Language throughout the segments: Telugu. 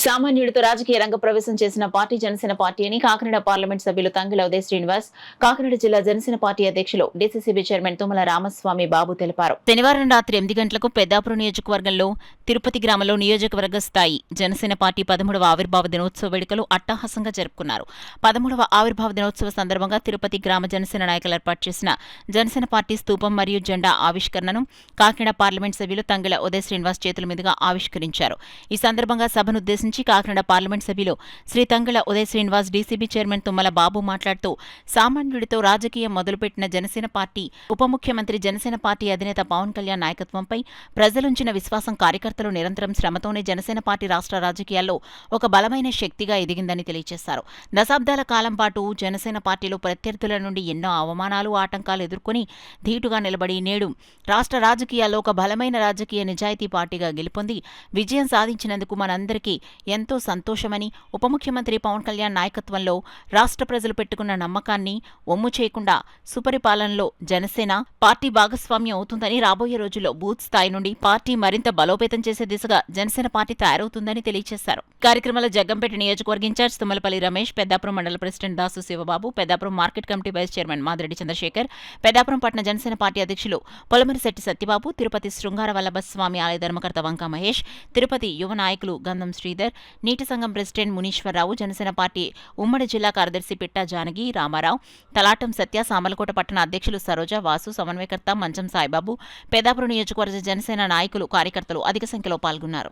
సామాన్యుడితో రాజకీయ రంగ ప్రవేశం చేసిన పార్టీ జనసేన పార్టీ అని కాకినాడ పార్లమెంట్ సభ్యులు తంగిల ఉదయ్ శ్రీనివాస్, కాకినాడ జిల్లా జనసేన పార్టీ అధ్యక్షులు డీసీసీబీ చైర్మన్ తుమ్మల రామస్వామి బాబు తెలిపారు. శనివారం రాత్రి 8 గంటలకు పెద్దాపురం నియోజకవర్గంలో తిరుపతి గ్రామంలో నియోజకవర్గ స్థాయి జనసేన పార్టీ 13వ ఆవిర్భావ దినోత్సవ వేడుకలు అట్టహాసంగా జరుపుకున్నారు. 13వ ఆవిర్భావ దినోత్సవ సందర్భంగా తిరుపతి గ్రామ జనసేన నాయకులు ఏర్పాటు చేసిన జనసేన పార్టీ స్తూపం మరియు జెండా ఆవిష్కరణను కాకినాడ పార్లమెంట్ సభ్యులు తంగిల ఉదయ్ శ్రీనివాస్ చేతుల మీదుగా ఆవిష్కరించారు. ఈ సందర్భంగా సభను ఉద్దేశించి కాకినాడ పార్లమెంట్ సభ్యులు శ్రీ తంగిల ఉదయ్ శ్రీనివాస్, డీసీబీ చైర్మన్ తుమ్మల బాబు మాట్లాడుతూ సామాన్యుడితో రాజకీయం మొదలుపెట్టిన జనసేన పార్టీ ఉప ముఖ్యమంత్రి జనసేన పార్టీ అధినేత పవన్ కళ్యాణ్ నాయకత్వంపై ప్రజలుంచిన విశ్వాసం, కార్యకర్తలు నిరంతరం శ్రమతోనే జనసేన పార్టీ రాష్ట్ర రాజకీయాల్లో ఒక బలమైన శక్తిగా ఎదిగిందని తెలియజేశారు. దశాబ్దాల కాలం పాటు జనసేన పార్టీలో ప్రత్యర్థుల నుండి ఎన్నో అవమానాలు, ఆటంకాలు ఎదుర్కొని ధీటుగా నిలబడి నేడు రాష్ట్ర రాజకీయాల్లో ఒక బలమైన రాజకీయ నిజాయితీ పార్టీగా గెలుపొంది విజయం సాధించినందుకు మనందరికీ ఎంతో సంతోషమని, ఉప ముఖ్యమంత్రి పవన్ కళ్యాణ్ నాయకత్వంలో రాష్ట్ర ప్రజలు పెట్టుకున్న నమ్మకాన్ని ఒమ్ము చేయకుండా సుపరిపాలనలో జనసేన పార్టీ భాగస్వామ్యం అవుతుందని, రాబోయే రోజుల్లో బూత్ స్థాయి నుండి పార్టీ మరింత బలోపేతం చేసే దిశగా జనసేన పార్టీ తయారవుతుందని తెలియజేశారు. కార్యక్రమంలో జగ్గంపేట నియోజకవర్గ ఇన్ఛార్జ్ తుమ్మలపల్లి రమేష్, పెద్దాపురం మండల president Dasu Sivababu, Peddapuram market committee vice chairman Madireddy Chandrasekhar, Peddapuram పట్టణ జనసేన పార్టీ అధ్యక్షులు పొలమరిశెట్టి సత్యబాబు, తిరుపతి శృంగార వల్లభ స్వామి ఆలయ ధర్మకర్త వంక మహేష్, తిరుపతి యువ నాయకులు గంధం శ్రీధర్, నీటి సంఘం ప్రెసిడెంట్ మునీశ్వరరావు, జనసేన పార్టీ ఉమ్మడి జిల్లా కార్యదర్శి పిట్టా జానకి, రామారావు, తలాటం సత్య, సామలకోట పట్టణ అధ్యక్షులు సరోజ, వాసు, సమన్వయకర్త మంచం సాయిబాబు, పెద్దాపురం నియోజకవర్గ జనసేన నాయకులు, కార్యకర్తలు అధిక సంఖ్యలో పాల్గొన్నారు.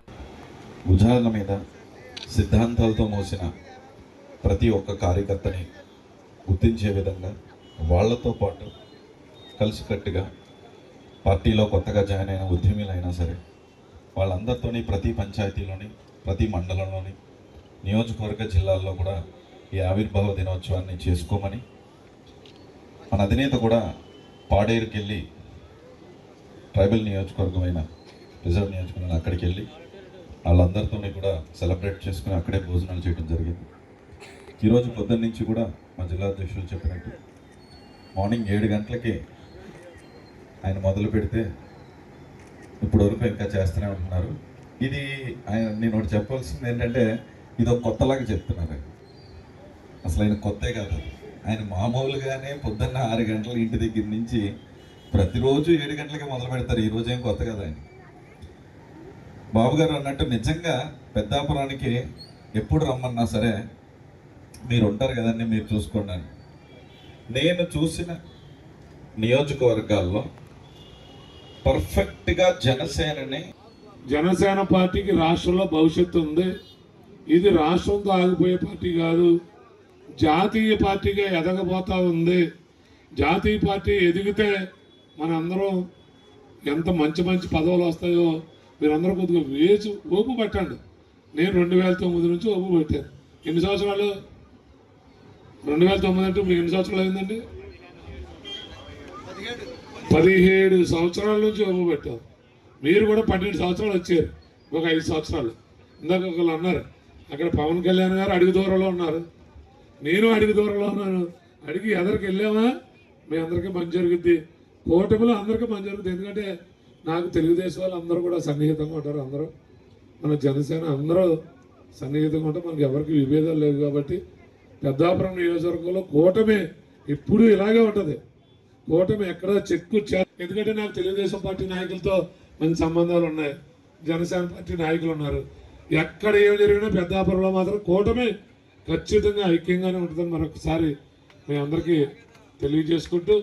భుజాల మీద సిద్ధాంతాలతో మోసిన ప్రతి ఒక్క కార్యకర్తని గుర్తించే విధంగా వాళ్లతో పాటు కలిసికట్టుగా పార్టీలో కొత్తగా జాయిన్ అయిన ఉద్యమీలైనా సరే వాళ్ళందరితోని ప్రతి పంచాయతీలోని, ప్రతి మండలంలోని, నియోజకవర్గ జిల్లాల్లో కూడా ఈ ఆవిర్భావ దినోత్సవాన్ని చేసుకోమని మన అధినేత కూడా పాడేరుకి వెళ్ళి ట్రైబల్ నియోజకవర్గమైన రిజర్వ్ నియోజకవర్గం అక్కడికి వెళ్ళి వాళ్ళందరితోని కూడా సెలబ్రేట్ చేసుకుని అక్కడే భోజనాలు చేయడం జరిగింది. ఈరోజు పొద్దున్న నుంచి కూడా మా జిల్లా అధ్యక్షులు చెప్పినట్టు మార్నింగ్ 7 గంటలకి ఆయన మొదలు పెడితే ఇప్పుడు వరకు ఇంకా చేస్తూనే ఉంటున్నారు. ఇది ఆయన నేను ఒకటి చెప్పాల్సింది ఏంటంటే ఇది ఒక కొత్తలాగా చెప్తున్నారు. అసలు ఆయన కొత్తే కాదు, ఆయన మామూలుగానే పొద్దున్న 6 గంటల ఇంటి దగ్గర నుంచి ప్రతిరోజు 7 గంటలకి మొదలు పెడతారు. ఈరోజు ఏం కొత్త కదా ఆయన. బాబు గారు అన్నట్టు నిజంగా పెద్దాపురానికి ఎప్పుడు రమ్మన్నా సరే మీరు ఉంటారు కదండి, మీరు చూసుకోండి. నేను చూసిన నియోజకవర్గాల్లో పర్ఫెక్ట్గా జనసేన పార్టీకి రాష్ట్రంలో భవిష్యత్తు ఉంది. ఇది రాష్ట్రంతో ఆగిపోయే పార్టీ కాదు, జాతీయ పార్టీగా ఎదగబోతా ఉంది. జాతీయ పార్టీ ఎదిగితే మనందరం ఎంత మంచి మంచి పదవులు వస్తాయో మీరందరూ కొద్దిగా ఓపు పట్టండి. నేను 2009 నుంచి ఓపు పెట్టాను. ఎన్ని సంవత్సరాలు? 2009 అంటే మీకు ఎన్ని సంవత్సరాలు అయిందండి? 17 సంవత్సరాల నుంచి ఓపు పెట్టాం. మీరు కూడా 12 సంవత్సరాలు వచ్చారు, ఒక 5 సంవత్సరాలు. ఇందాక ఒకళ్ళు అన్నారు అక్కడ పవన్ కళ్యాణ్ గారు అడుగు దూరంలో ఉన్నారు, నేను అడుగు దూరంలో ఉన్నాను. అడిగి ఎదరికి వెళ్ళామా మీ అందరికీ మంచి జరుగుద్ది, కూటమిలో అందరికీ మంచి జరుగుతుంది. ఎందుకంటే నాకు తెలుగుదేశం వాళ్ళు అందరూ కూడా సన్నిహితంగా ఉంటారు. అందరూ మన జనసేన అందరూ సన్నిహితంగా ఉంటారు. మనకి ఎవరికి విభేదాలు లేవు. కాబట్టి పెద్దాపురం నియోజకవర్గంలో కూటమి ఎప్పుడు ఇలాగే ఉంటుంది. కూటమి ఎక్కడ ఎందుకంటే నాకు తెలుగుదేశం పార్టీ నాయకులతో మంచి సంబంధాలు ఉన్నాయి, జనసేన పార్టీ నాయకులు ఉన్నారు. ఎక్కడ ఏం జరిగినా పెద్దాపురంలో మాత్రం కూటమి ఖచ్చితంగా ఐక్యంగానే ఉంటుందని మరొకసారి మీ అందరికీ తెలియజేసుకుంటూ